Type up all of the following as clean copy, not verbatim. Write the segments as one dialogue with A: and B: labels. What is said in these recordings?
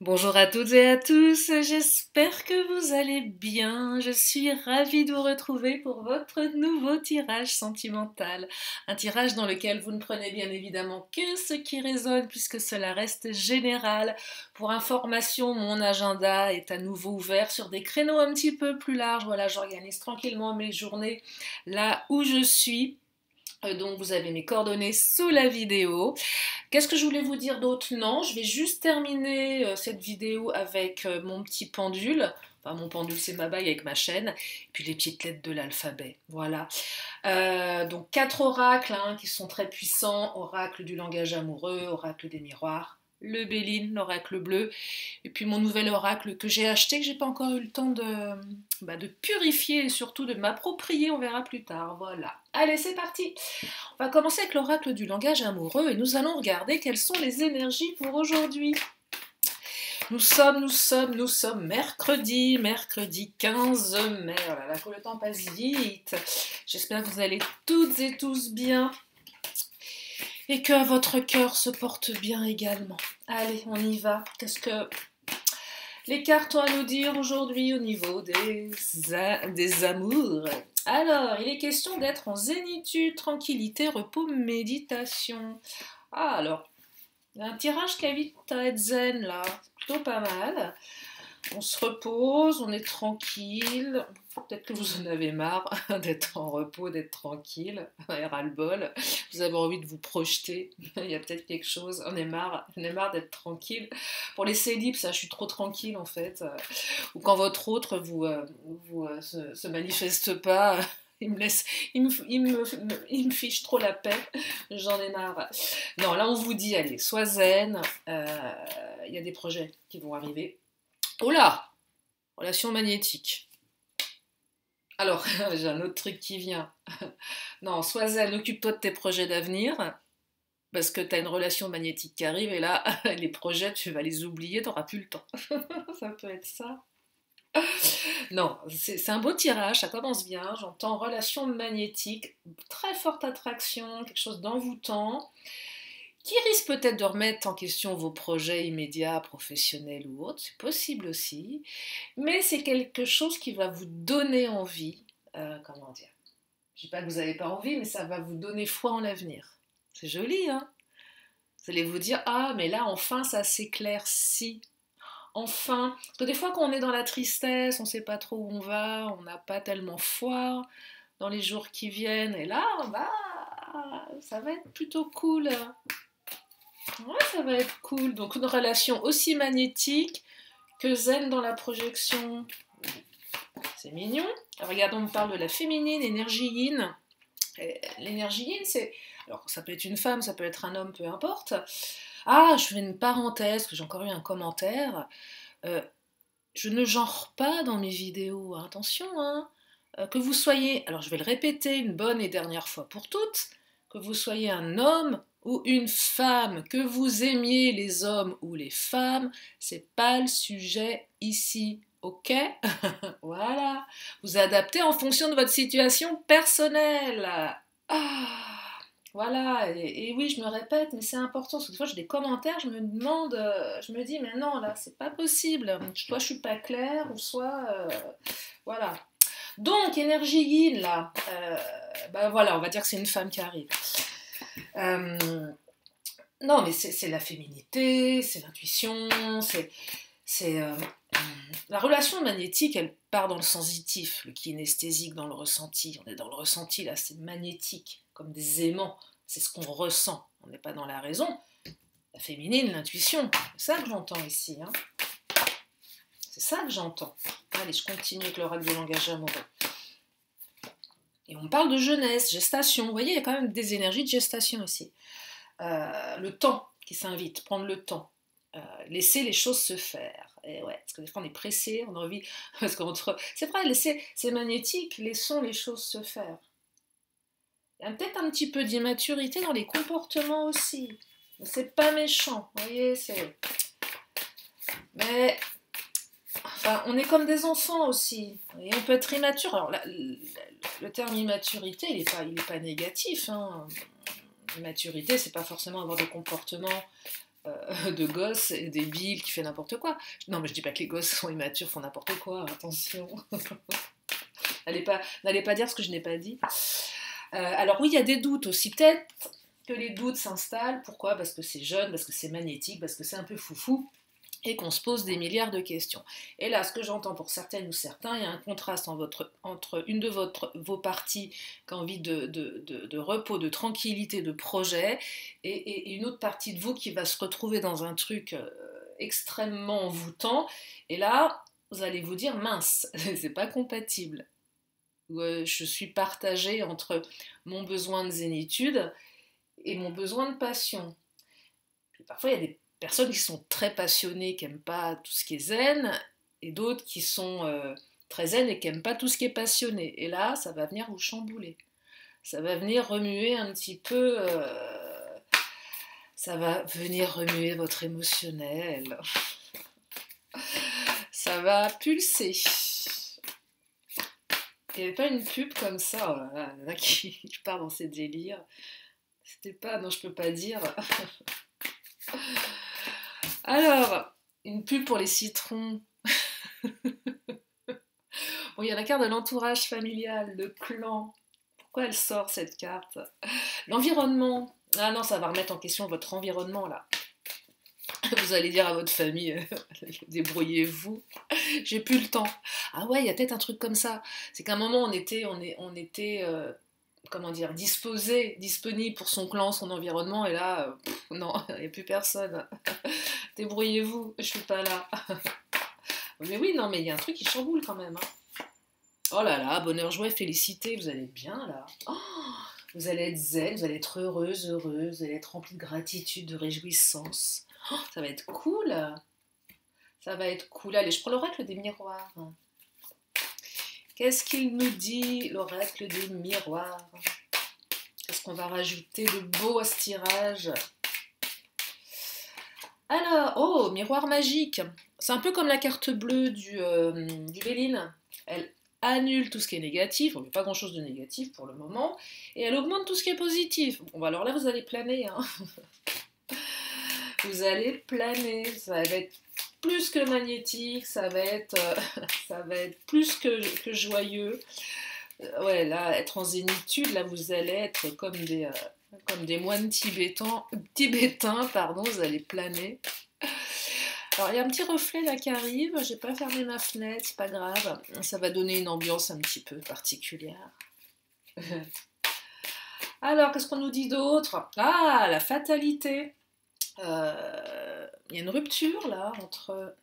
A: Bonjour à toutes et à tous, j'espère que vous allez bien. Je suis ravie de vous retrouver pour votre nouveau tirage sentimental. Un tirage dans lequel vous ne prenez bien évidemment que ce qui résonne puisque cela reste général. Pour information, mon agenda est à nouveau ouvert sur des créneaux un petit peu plus larges. Voilà, j'organise tranquillement mes journées là où je suis. Donc vous avez mes coordonnées sous la vidéo. Qu'est-ce que je voulais vous dire d'autre? Non, je vais juste terminer cette vidéo avec mon petit pendule. Enfin, mon pendule, c'est ma bague avec ma chaîne. Et puis les petites lettres de l'alphabet. Voilà. Donc, 4 oracles qui sont très puissants. Oracle du langage amoureux, oracle des miroirs, le Béline, l'oracle bleu. Et puis mon nouvel oracle que j'ai acheté, que j'ai pas encore eu le temps de purifier et surtout de m'approprier. On verra plus tard. Voilà. Allez, c'est parti. On va commencer avec l'oracle du langage amoureux et nous allons regarder quelles sont les énergies pour aujourd'hui. Nous sommes mercredi 15 mai. Oh là là, que le temps passe vite. J'espère que vous allez toutes et tous bien et que votre cœur se porte bien également. Allez, on y va. Qu'est-ce que les cartes ont à nous dire aujourd'hui au niveau des amours? Alors, il est question d'être en zénitude, tranquillité, repos, méditation. Ah, alors, il y a un tirage qui invite à être zen là, c'est plutôt pas mal. On se repose, on est tranquille. Peut-être que vous en avez marre d'être en repos, d'être tranquille, ras-le-bol. Vous avez envie de vous projeter. Il y a peut-être quelque chose. On est marre d'être tranquille. Pour les célibes, ça, je suis trop tranquille en fait. Ou quand votre autre se manifeste pas. Il me laisse, il me fiche trop la paix, j'en ai marre. Non, là on vous dit, allez, sois zen, il y a des projets qui vont arriver. Oh là, relation magnétique. Alors, j'ai un autre truc qui vient. Non, sois zen, occupe-toi de tes projets d'avenir, parce que tu as une relation magnétique qui arrive, et là, les projets, tu vas les oublier, tu n'auras plus le temps. Ça peut être ça. Non, c'est un beau tirage, ça commence bien. J'entends relation magnétique, très forte attraction, quelque chose d'envoûtant, qui risque peut-être de remettre en question vos projets immédiats, professionnels ou autres, c'est possible aussi, mais c'est quelque chose qui va vous donner envie, comment dire, je dis pas que vous n'avez pas envie, mais ça va vous donner foi en l'avenir. C'est joli, hein? Vous allez vous dire, ah, mais là, enfin, ça s'éclaircit. Enfin, parce que des fois quand on est dans la tristesse, on ne sait pas trop où on va, on n'a pas tellement foi dans les jours qui viennent, et là, bah, ça va être plutôt cool. Ouais, ça va être cool. Donc une relation aussi magnétique que zen dans la projection. C'est mignon. Alors, regardons, on me parle de la féminine, énergie yin. L'énergie yin, c'est... Alors, ça peut être une femme, ça peut être un homme, peu importe. Ah, je fais une parenthèse, que j'ai encore eu un commentaire. Euh, je ne genre pas dans mes vidéos, hein. Attention, hein. Que vous soyez, alors je vais le répéter une bonne et dernière fois pour toutes, que vous soyez un homme ou une femme, que vous aimiez les hommes ou les femmes, c'est pas le sujet ici, ok? Voilà, vous adaptez en fonction de votre situation personnelle. Ah, voilà, et oui, je me répète, mais c'est important, parce que des fois j'ai des commentaires, je me demande, je me dis, mais non, là, c'est pas possible, soit je suis pas claire, ou soit, voilà. Donc, énergie yin, là, bah voilà, on va dire que c'est une femme qui arrive. Euh, non, mais c'est la féminité, c'est l'intuition, c'est la relation magnétique, elle part dans le sensitif, le kinesthésique dans le ressenti. On est dans le ressenti, là, c'est magnétique, comme des aimants. C'est ce qu'on ressent. On n'est pas dans la raison. La féminine, l'intuition, c'est ça que j'entends ici. Hein. C'est ça que j'entends. Allez, je continue avec l'oracle du langage amoureux. Et on parle de jeunesse, gestation. Vous voyez, il y a quand même des énergies de gestation aussi. Le temps qui s'invite, prendre le temps. Laisser les choses se faire. Et ouais, parce que des fois on est pressé, on a envie. Parce qu'entre. C'est vrai, c'est magnétique, laissons les choses se faire. Il y a peut-être un petit peu d'immaturité dans les comportements aussi. C'est pas méchant, vous voyez, c'est. Mais. Enfin, on est comme des enfants aussi. Et on peut être immature. Alors, le terme immaturité, il est pas négatif. Hein. Immaturité, c'est pas forcément avoir des comportements de gosse et débile qui fait n'importe quoi. Non, mais je dis pas que les gosses sont immatures, font n'importe quoi, attention. N'allez pas dire ce que je n'ai pas dit. Alors oui, il y a des doutes aussi. Peut-être que les doutes s'installent. Pourquoi? Parce que c'est jeune, parce que c'est magnétique, parce que c'est un peu foufou et qu'on se pose des milliards de questions. Et là, ce que j'entends pour certaines ou certains, il y a un contraste entre une de vos parties qui a envie de repos, de tranquillité, de projet, et une autre partie de vous qui va se retrouver dans un truc extrêmement envoûtant. Et là, vous allez vous dire, mince, c'est pas compatible. Je suis partagée entre mon besoin de zénitude et mon besoin de passion. Puis parfois, il y a des personnes qui sont très passionnées, qui n'aiment pas tout ce qui est zen, et d'autres qui sont très zen et qui n'aiment pas tout ce qui est passionné. Et là, ça va venir vous chambouler. Ça va venir remuer un petit peu... ça va venir remuer votre émotionnel. Ça va pulser. Il n'y avait pas une pub comme ça, oh là là, qui je pars dans ces délires. C'était pas, non, je peux pas dire. Alors, une pub pour les citrons. Bon, il y a la carte de l'entourage familial, le clan. Pourquoi elle sort cette carte? L'environnement. Ah non, ça va remettre en question votre environnement là. Vous allez dire à votre famille, débrouillez-vous, j'ai plus le temps. Ah ouais, il y a peut-être un truc comme ça. C'est qu'à un moment, on était comment dire, disposé, disponible pour son clan, son environnement, et là, non, il n'y a plus personne. Débrouillez-vous, je suis pas là. Mais oui, non, mais il y a un truc qui chamboule quand même. Hein. Oh là là, bonheur, joie, félicité, vous allez être bien là. Oh, vous allez être zen, vous allez être heureuse, vous allez être remplie de gratitude, de réjouissance. Oh, ça va être cool. Ça va être cool. Allez, je prends l'oracle des miroirs. Qu'est-ce qu'il nous dit, l'oracle des miroirs? Qu'est-ce qu'on va rajouter de beau à ce tirage? Alors, oh, miroir magique. C'est un peu comme la carte bleue du Béline. Elle annule tout ce qui est négatif, on ne met pas grand-chose de négatif pour le moment, et elle augmente tout ce qui est positif. Bon, alors là, vous allez planer. Hein. Vous allez planer, ça va être plus que magnétique, ça va être plus que joyeux. Ouais, là, être en zénitude, là, vous allez être comme des moines tibétains, pardon, vous allez planer. Alors, il y a un petit reflet là qui arrive, j'ai pas fermé ma fenêtre, c'est pas grave, ça va donner une ambiance un petit peu particulière. Alors, qu'est-ce qu'on nous dit d'autre? Ah, la fatalité. Il y a une rupture là entre...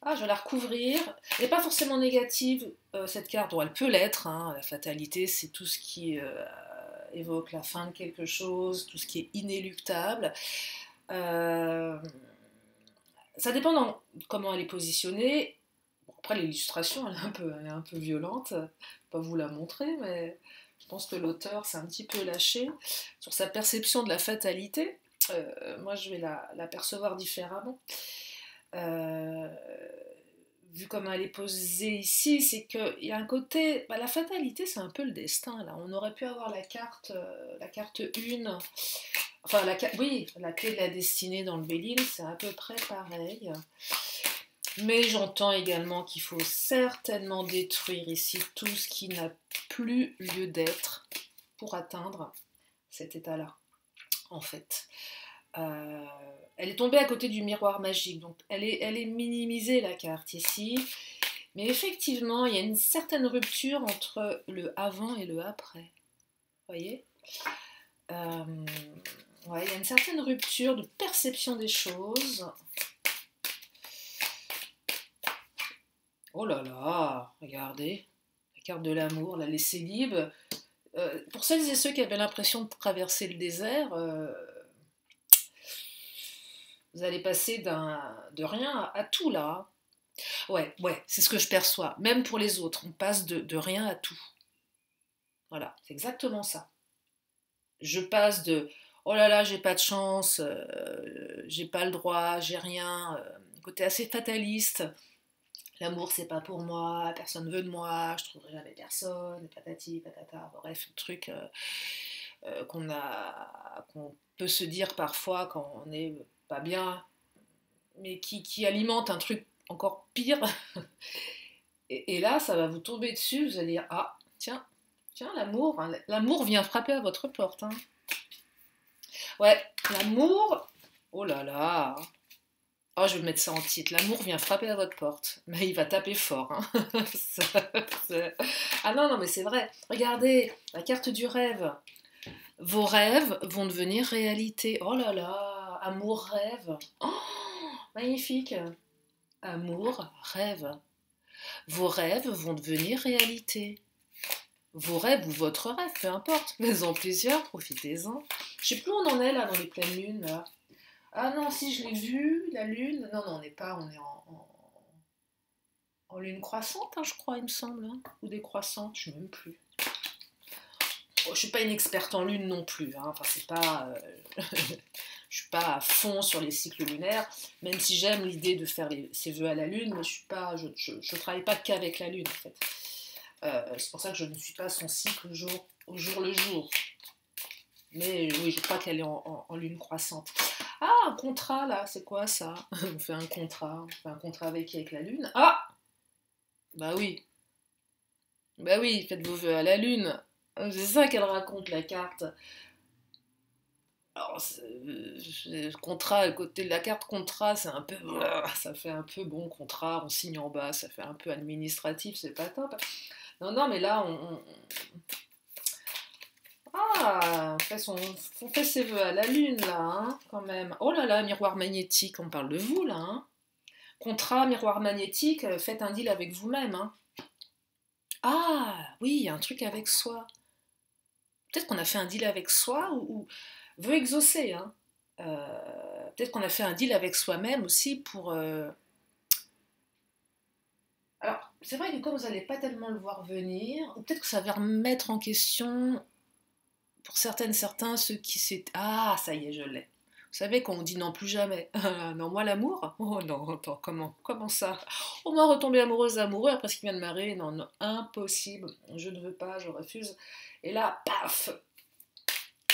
A: Ah, je vais la recouvrir. Elle n'est pas forcément négative, cette carte. Bon, elle peut l'être. Hein. La fatalité, c'est tout ce qui évoque la fin de quelque chose, tout ce qui est inéluctable. Ça dépend comment elle est positionnée. Bon, après, l'illustration, elle est un peu violente. Je ne vais pas vous la montrer, mais je pense que l'auteur s'est un petit peu lâché sur sa perception de la fatalité. Moi, je vais la percevoir différemment. Vu comment elle est posée ici, c'est qu'il y a un côté... la fatalité, c'est un peu le destin, là. On aurait pu avoir la carte 1. Enfin, oui, la clé de la destinée dans le Béline, c'est à peu près pareil. Mais j'entends également qu'il faut certainement détruire ici tout ce qui n'a plus lieu d'être pour atteindre cet état-là, en fait. Elle est tombée à côté du miroir magique, donc elle est minimisée la carte ici, mais effectivement il y a une certaine rupture entre le avant et le après, vous voyez, ouais, il y a une certaine rupture de perception des choses. Oh là là, regardez, la carte de l'amour, là, les célibes, pour celles et ceux qui avaient l'impression de traverser le désert, vous allez passer de rien à tout là. Ouais, c'est ce que je perçois. Même pour les autres, on passe de rien à tout. Voilà, c'est exactement ça. Je passe de oh là là, j'ai pas de chance, j'ai pas le droit, j'ai rien. Côté assez fataliste. L'amour, c'est pas pour moi, personne veut de moi, je trouverai jamais personne, patati, patata, bref, le truc. qu'on peut se dire parfois quand on n'est pas bien, mais qui alimente un truc encore pire. Et là, ça va vous tomber dessus, vous allez dire, ah, tiens, l'amour, hein, l'amour vient frapper à votre porte. Hein. Ouais, l'amour, oh là là, oh, je vais mettre ça en titre, l'amour vient frapper à votre porte, mais il va taper fort. Hein. Ah non, non, mais c'est vrai, regardez, la carte du rêve. Vos rêves vont devenir réalité. Oh là là, amour, rêve. Oh, magnifique. Amour, rêve. Vos rêves vont devenir réalité. Vos rêves ou votre rêve, peu importe. Faites-en plusieurs, profitez-en. Je sais plus où on en est là dans les pleines lunes. Là. Ah non, si je l'ai vu, la lune. Non, non, on n'est pas, on est en lune croissante, hein, je crois, il me semble. Hein. Ou décroissante, je ne sais même plus. Bon, je suis pas une experte en lune non plus. Hein. Enfin, c'est pas. Je suis pas à fond sur les cycles lunaires, même si j'aime l'idée de faire ces vœux à la lune, mais je travaille pas qu'avec la lune en fait. C'est pour ça que je ne suis pas son cycle au jour le jour. Mais oui, je crois qu'elle est en lune croissante. Ah, un contrat là, c'est quoi ça? On fait un contrat. On fait un contrat avec qui? Avec la lune? Ah! Bah oui. Bah oui, faites vos vœux à la lune. C'est ça qu'elle raconte la carte. Alors, contrat, à côté de la carte contrat, c'est un peu. Ça fait un peu bon contrat, on signe en bas, ça fait un peu administratif, c'est pas top. Non, non, mais là, ah, on fait ses vœux à la lune, là, hein, quand même. Oh là là, miroir magnétique, on parle de vous, là. Hein. Contrat, miroir magnétique, faites un deal avec vous-même. Hein. Ah, oui, il y a un truc avec soi. Peut-être qu'on a fait un deal avec soi ou veut exaucer. Hein. Peut-être qu'on a fait un deal avec soi-même aussi pour. Alors, c'est vrai que comme vous n'allez pas tellement le voir venir, ou peut-être que ça va remettre en question pour certains ceux qui s'étaient. Ah, ça y est, je l'ai. Vous savez qu'on dit non plus jamais. Non, moi l'amour? Oh non, attends, comment ça? On m'a retombée amoureuse amoureux après ce qui vient de m'arriver. Non, non, impossible. Je ne veux pas, je refuse. Et là, paf!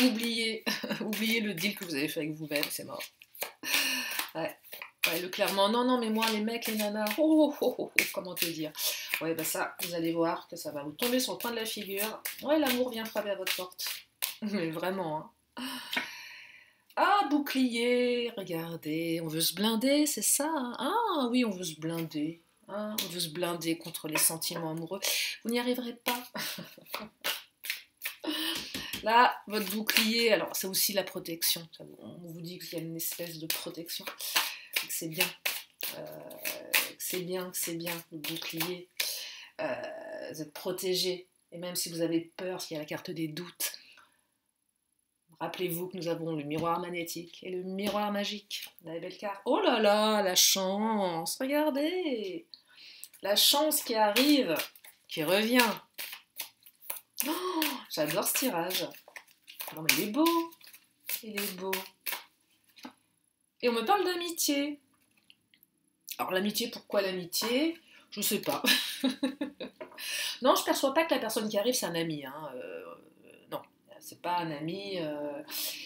A: Oubliez, oubliez le deal que vous avez fait avec vous-même, c'est mort. Ouais. Ouais, le clairement, non, non, mais moi, les mecs, les nanas, comment te dire? Ouais, bah ça, vous allez voir que ça va vous tomber sur le coin de la figure. Ouais, l'amour vient frapper à votre porte. Mais vraiment, hein. Ah, bouclier, regardez, on veut se blinder, c'est ça? Hein. Ah oui, on veut se blinder. Hein, on veut se blinder contre les sentiments amoureux. Vous n'y arriverez pas. Là, votre bouclier, alors c'est aussi la protection. On vous dit qu'il y a une espèce de protection. C'est bien. C'est bien, le bouclier. Vous êtes protégé. Et même si vous avez peur, s'il y a la carte des doutes, rappelez-vous que nous avons le miroir magnétique et le miroir magique. La belle carte. Oh là là, la chance. Regardez. La chance qui arrive, qui revient. Oh, j'adore ce tirage. Non mais il est beau. Il est beau. Et on me parle d'amitié. Alors l'amitié, pourquoi l'amitié? Je sais pas. Non, je perçois pas que la personne qui arrive c'est un ami. Hein. Non, c'est pas un ami.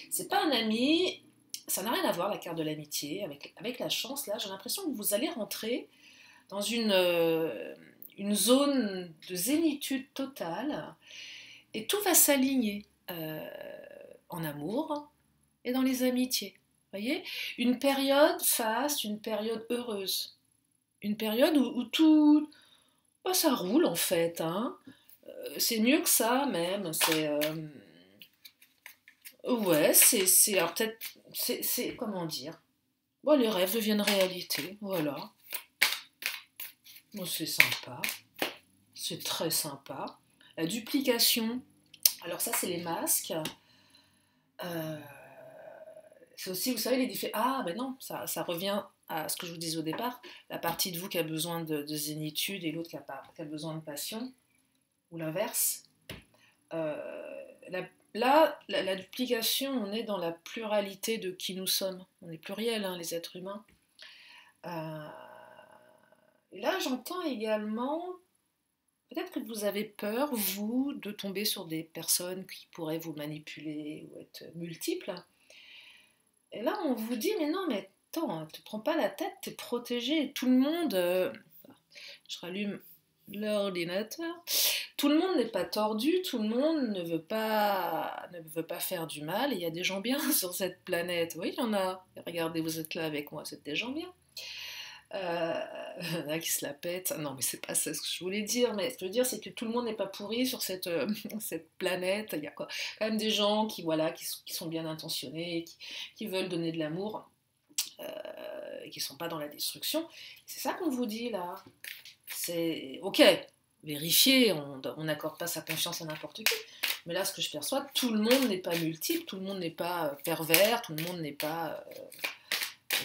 A: C'est pas un ami. Ça n'a rien à voir la carte de l'amitié avec la chance. Là, j'ai l'impression que vous allez rentrer dans une zone de zénitude totale et tout va s'aligner en amour et dans les amitiés. Voyez, une période faste, une période heureuse, une période où tout, bah, ça roule en fait. Hein. C'est mieux que ça même. Ouais, alors peut-être, c'est comment dire. Bon, les rêves deviennent réalité, voilà. Bon, c'est sympa, c'est très sympa. La duplication, alors ça c'est les masques. Euh, C'est aussi, vous savez, les différents. Ah, ben non, ça revient à ce que je vous disais au départ. La partie de vous qui a besoin de zénitude et l'autre qui a besoin de passion, ou l'inverse. La duplication, on est dans la pluralité de qui nous sommes. On est pluriel, hein, les êtres humains. Et là, j'entends également Peut-être que vous avez peur, vous, de tomber sur des personnes qui pourraient vous manipuler ou être multiples. Et là, on vous dit, mais non, mais attends, te prends pas la tête, t'es protégé. Tout le monde, je rallume l'ordinateur. Tout le monde n'est pas tordu, tout le monde ne veut pas faire du mal. Et il y a des gens bien sur cette planète. Oui, il y en a. Regardez, vous êtes là avec moi, c'est des gens bien. Il y en a qui se la pètent. Non, mais c'est pas ça ce que je voulais dire. Mais ce que je veux dire, c'est que tout le monde n'est pas pourri sur cette planète. Il y a quand même des gens qui, voilà, qui sont bien intentionnés, qui veulent donner de l'amour, et qui ne sont pas dans la destruction. C'est ça qu'on vous dit là. C'est ok, vérifier, on n'accorde pas sa confiance à n'importe qui. Mais là, ce que je perçois, tout le monde n'est pas multiple, tout le monde n'est pas pervers, tout le monde n'est pas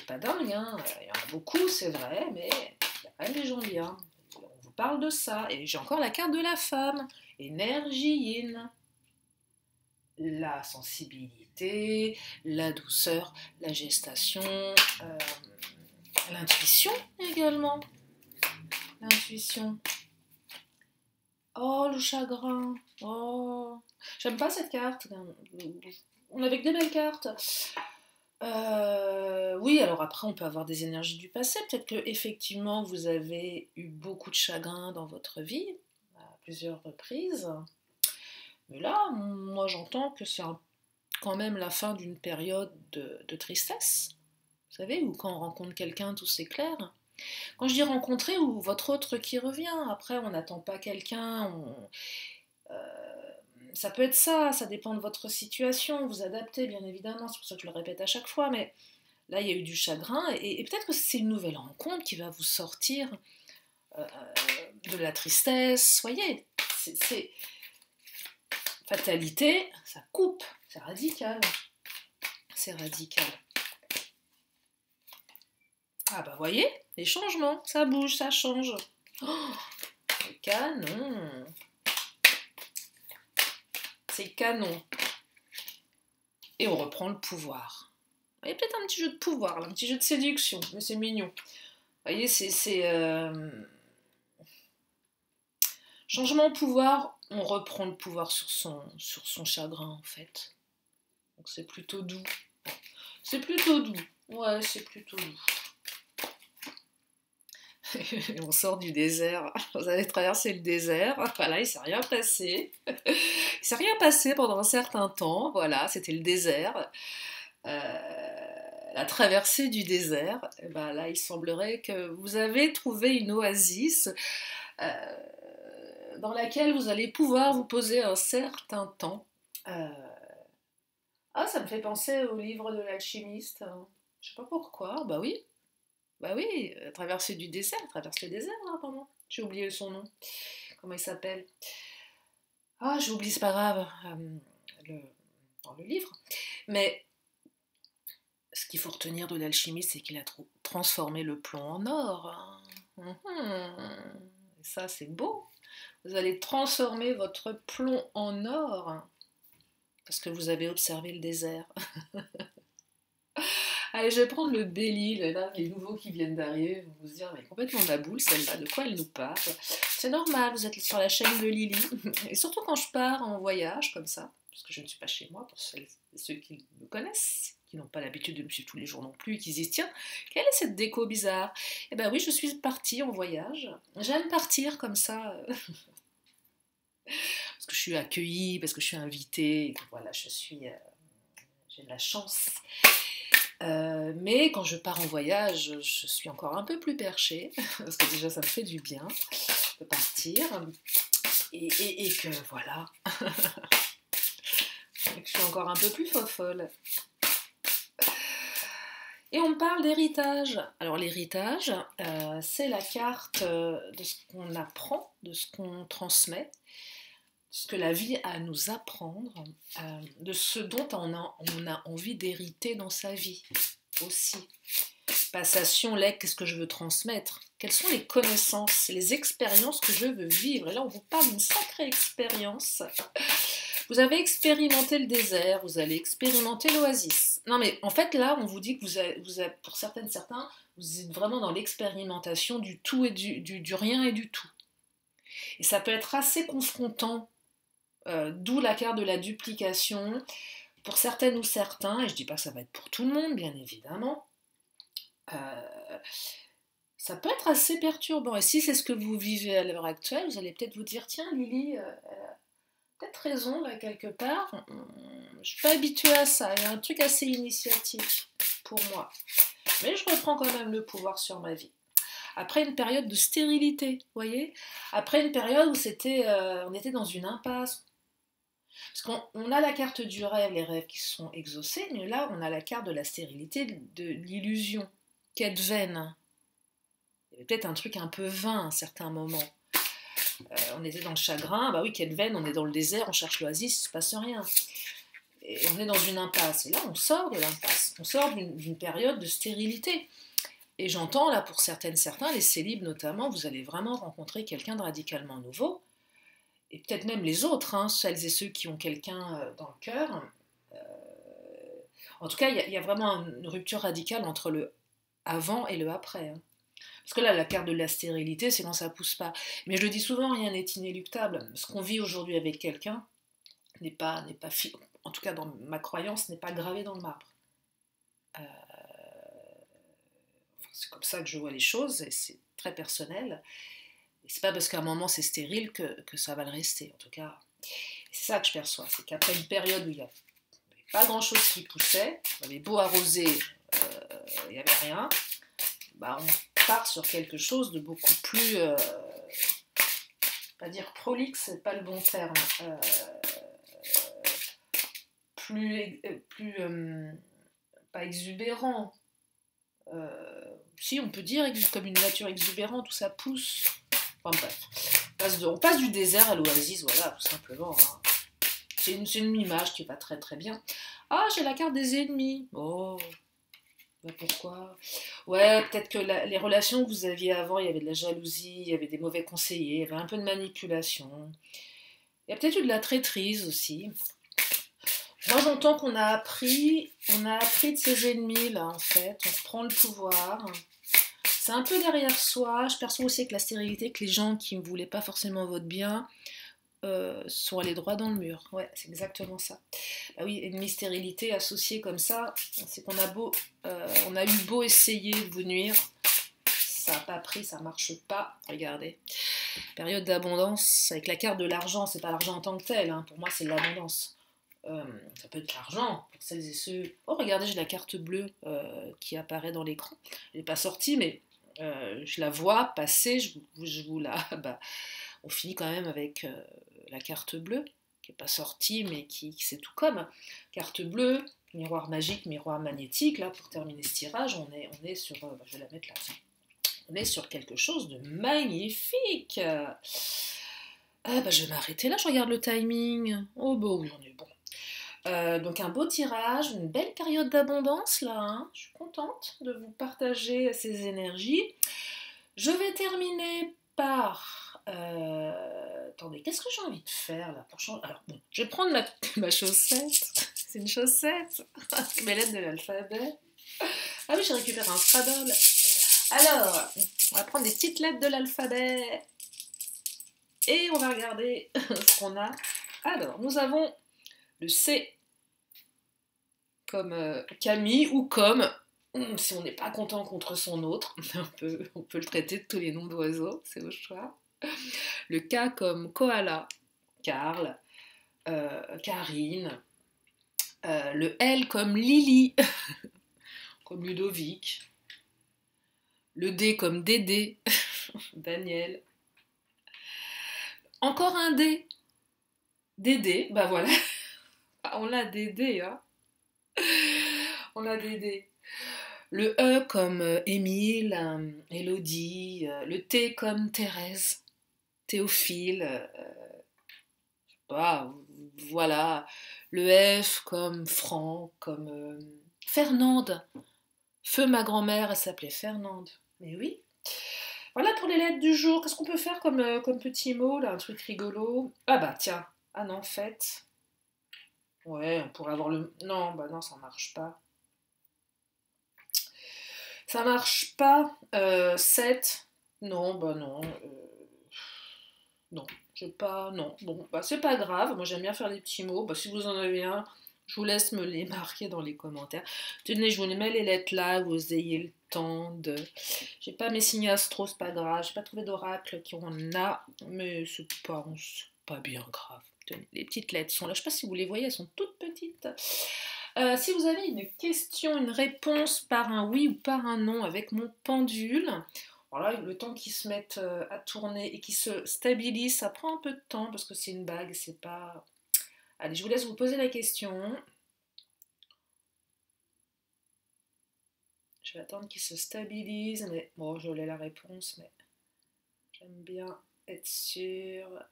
A: dingue. Hein. Il y en a beaucoup, c'est vrai, mais il y a quand même des gens bien. On vous parle de ça. Et j'ai encore la carte de la femme. Énergie yin. La sensibilité, la douceur, la gestation, l'intuition également. L'intuition. Oh, le chagrin. Oh, j'aime pas cette carte. On avait que des belles cartes. Oui, alors après, on peut avoir des énergies du passé. Peut-être que effectivement, vous avez eu beaucoup de chagrin dans votre vie, à plusieurs reprises. Mais là, moi, j'entends que c'est quand même la fin d'une période de tristesse. Vous savez, où quand on rencontre quelqu'un, tout s'éclaire. Quand je dis rencontrer, ou votre autre qui revient. Après, on n'attend pas quelqu'un. Ça peut être ça, ça dépend de votre situation. Vous adaptez, bien évidemment. C'est pour ça que je le répète à chaque fois. Mais là, il y a eu du chagrin. Et peut-être que c'est une nouvelle rencontre qui va vous sortir de la tristesse. Voyez, c'est fatalité, ça coupe. C'est radical. C'est radical. Ah bah voyez, les changements, ça bouge, ça change. Oh, c'est canon. C'est canon. Et on reprend le pouvoir. Il y a peut-être un petit jeu de pouvoir, là, un petit jeu de séduction, mais c'est mignon. Vous voyez, changement de pouvoir, on reprend le pouvoir sur son chagrin, en fait. Donc c'est plutôt doux. C'est plutôt doux. Ouais, c'est plutôt doux. On sort du désert. Vous avez traversé le désert. Voilà, il ne s'est rien passé. Il ne s'est rien passé pendant un certain temps. Voilà, c'était le désert. La traversée du désert. Et ben là, il semblerait que vous avez trouvé une oasis dans laquelle vous allez pouvoir vous poser un certain temps. Ah, ça me fait penser au livre de l'alchimiste. Je sais pas pourquoi. Bah oui. Bah oui, traverser du désert, traverse le désert, là, pendant. J'ai oublié son nom. Comment il s'appelle? Ah, j'ai oublié, c'est pas grave. Dans le livre. Mais ce qu'il faut retenir de l'alchimie, c'est qu'il a transformé le plomb en or. Et ça, c'est beau. Vous allez transformer votre plomb en or parce que vous avez observé le désert. Allez, je vais prendre le Béli, là, les nouveaux qui viennent d'arriver, vous vous dire, mais complètement ma boule, celle-là, de quoi elle nous parle? C'est normal, vous êtes sur la chaîne de Lily, et surtout quand je pars en voyage, comme ça, parce que je ne suis pas chez moi, pour ceux qui me connaissent, qui n'ont pas l'habitude de me suivre tous les jours non plus, et qui se disent, tiens, quelle est cette déco bizarre? Eh ben oui, je suis partie en voyage, j'aime partir comme ça, parce que je suis accueillie, parce que je suis invitée, et que voilà, j'ai de la chance. Mais quand je pars en voyage, je suis encore un peu plus perchée, parce que déjà ça me fait du bien de partir, et que voilà, et que je suis encore un peu plus fofolle. Et on parle d'héritage. Alors l'héritage, c'est la carte de ce qu'on apprend, de ce qu'on transmet, ce que la vie a à nous apprendre, de ce dont on a envie d'hériter dans sa vie aussi. Passation, legs, qu'est-ce que je veux transmettre? Quelles sont les connaissances, les expériences que je veux vivre? Et là, on vous parle d'une sacrée expérience. Vous avez expérimenté le désert, vous allez expérimenter l'oasis. Non mais en fait là, on vous dit que pour certains, vous êtes vraiment dans l'expérimentation du tout et du rien et du tout. Et ça peut être assez confrontant, d'où la carte de la duplication. Pour certaines ou certains, et je dis pas que ça va être pour tout le monde, bien évidemment, euh, ça peut être assez perturbant. Et si c'est ce que vous vivez à l'heure actuelle, vous allez peut-être vous dire, tiens Lily, peut-être raison là quelque part, je suis pas habituée à ça, il y a un truc assez initiatique pour moi. Mais je reprends quand même le pouvoir sur ma vie. Après une période de stérilité, vous voyez. Après une période où on était dans une impasse. Parce qu'on a la carte du rêve, les rêves qui sont exaucés, mais là on a la carte de la stérilité, de l'illusion. Quête vaine. Il y avait peut-être un truc un peu vain à un certain moment. On était dans le chagrin, bah oui, quête vaine, on est dans le désert, on cherche l'oasis, il ne se passe rien. Et on est dans une impasse. Et là, on sort de l'impasse. On sort d'une période de stérilité. Et j'entends, là, pour certaines, certains, les célibes notamment, vous allez vraiment rencontrer quelqu'un de radicalement nouveau. Et peut-être même les autres, hein, celles et ceux qui ont quelqu'un dans le cœur. Euh, en tout cas, il y a vraiment une rupture radicale entre le avant et le après. Hein. Parce que là, la carte de la stérilité, c'est quand ça pousse pas. Mais je le dis souvent, rien n'est inéluctable. Ce qu'on vit aujourd'hui avec quelqu'un en tout cas dans ma croyance, n'est pas gravé dans le marbre. Euh, c'est comme ça que je vois les choses, et c'est très personnel. Et c'est pas parce qu'à un moment c'est stérile que ça va le rester. En tout cas, c'est ça que je perçois. C'est qu'après une période où il n'y avait pas grand-chose qui poussait, on avait beau arroser, il n'y avait rien, bah on part sur quelque chose de beaucoup plus, pas dire prolixe, c'est pas le bon terme, plus pas exubérant. Si on peut dire comme une nature exubérante où ça pousse. Enfin bref, on passe du désert à l'oasis, voilà, tout simplement. Hein. C'est une image qui va très très bien. Ah, j'ai la carte des ennemis. Oh, bah pourquoi? Ouais, peut-être que les relations que vous aviez avant, il y avait de la jalousie, il y avait des mauvais conseillers, il y avait un peu de manipulation. Il y a peut-être eu de la traîtrise aussi. Moi, j'entends on a appris de ses ennemis, là, en fait. On reprend le pouvoir. C'est un peu derrière soi. Je perçois aussi avec la stérilité que les gens qui ne voulaient pas forcément votre bien sont allés droit dans le mur. Ouais, c'est exactement ça. Bah oui, ennemi stérilité associée comme ça, c'est on a eu beau essayer de vous nuire, ça n'a pas pris, ça marche pas. Regardez. Période d'abondance avec la carte de l'argent, c'est pas l'argent en tant que tel, hein. Pour moi c'est de l'abondance. Ça peut être l'argent pour celles et ceux. Oh, regardez, j'ai la carte bleue qui apparaît dans l'écran. Elle n'est pas sortie, mais je la vois passer. Je vous la. Bah, on finit quand même avec la carte bleue, qui n'est pas sortie, mais qui c'est tout comme. Carte bleue, miroir magique, miroir magnétique. Là, pour terminer ce tirage, on est sur. Bah, je vais la mettre là. On est sur quelque chose de magnifique. Bah, je vais m'arrêter là, je regarde le timing. Oh, bah oui, on est bon. Donc un beau tirage, une belle période d'abondance là, hein. Je suis contente de vous partager ces énergies. Je vais terminer par... attendez, qu'est-ce que j'ai envie de faire là pour changer? Alors bon, je vais prendre ma chaussette. C'est une chaussette. Mes lettres de l'alphabet. Ah oui, j'ai récupéré un Scrabble. Alors, on va prendre des petites lettres de l'alphabet. Et on va regarder ce qu'on a. Alors, nous avons le C comme Camille ou comme, si on n'est pas content contre son autre, on peut le traiter de tous les noms d'oiseaux, c'est au choix. Le K comme koala, Karl, Karine. Le L comme Lily, comme Ludovic. Le D comme Dédé, Daniel. Encore un D, Dédé, bah voilà. On l'a Dédé, hein. On l'a Dédé. Le E comme Émile, Élodie, le T comme Thérèse, Théophile, bah, voilà. Le F comme Franck, comme Fernande. Feu ma grand-mère, elle s'appelait Fernande. Mais oui. Voilà pour les lettres du jour. Qu'est-ce qu'on peut faire comme petit mot, là, un truc rigolo? Ah bah tiens. Ah non, fête. Ouais, on pourrait avoir le... Non, bah non, ça marche pas. Ça marche pas. 7. Non, bah non. Non, j'ai pas. Non, bon, bah c'est pas grave. Moi j'aime bien faire des petits mots. Bah, si vous en avez un, je vous laisse me les marquer dans les commentaires. Tenez, je vous les mets les lettres là, vous ayez le temps de. J'ai pas mes signes astro, c'est pas grave. J'ai pas trouvé d'oracle qui en a, mais c'est pas bien grave. Tenez, les petites lettres sont là. Je sais pas si vous les voyez, elles sont toutes petites. Si vous avez une question, une réponse par un oui ou par un non avec mon pendule, voilà, le temps qu'ils se mettent à tourner et qu'ils se stabilisent, ça prend un peu de temps parce que c'est une bague, c'est pas. Allez, je vous laisse vous poser la question. Je vais attendre qu'ils se stabilisent, mais bon, je l'ai la réponse, mais j'aime bien être sûre.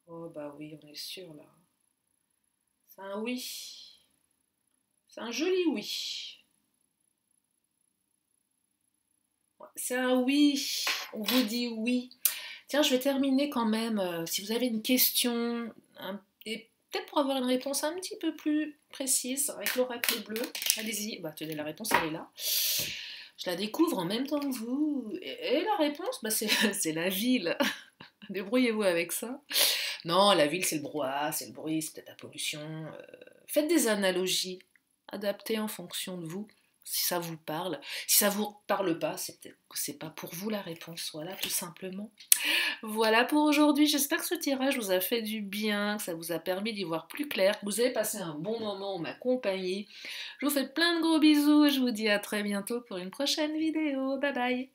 A: Oh bah oui, on est sûr là. C'est un oui. C'est un joli oui. C'est un oui. On vous dit oui. Tiens, je vais terminer quand même. Si vous avez une question, et peut-être pour avoir une réponse un petit peu plus précise, avec l'oracle bleu, allez-y. Bah, tenez, la réponse, elle est là. Je la découvre en même temps que vous. Et la réponse, bah, c'est la ville. Débrouillez-vous avec ça. Non, la ville, c'est le brouhaha, c'est le bruit, c'est peut-être la pollution. Faites des analogies adaptées en fonction de vous, si ça vous parle. Si ça vous parle pas, c'est peut-être que c'est pas pour vous la réponse. Voilà, tout simplement. Voilà pour aujourd'hui. J'espère que ce tirage vous a fait du bien, que ça vous a permis d'y voir plus clair, que vous avez passé un bon moment en ma compagnie. Je vous fais plein de gros bisous et je vous dis à très bientôt pour une prochaine vidéo. Bye bye.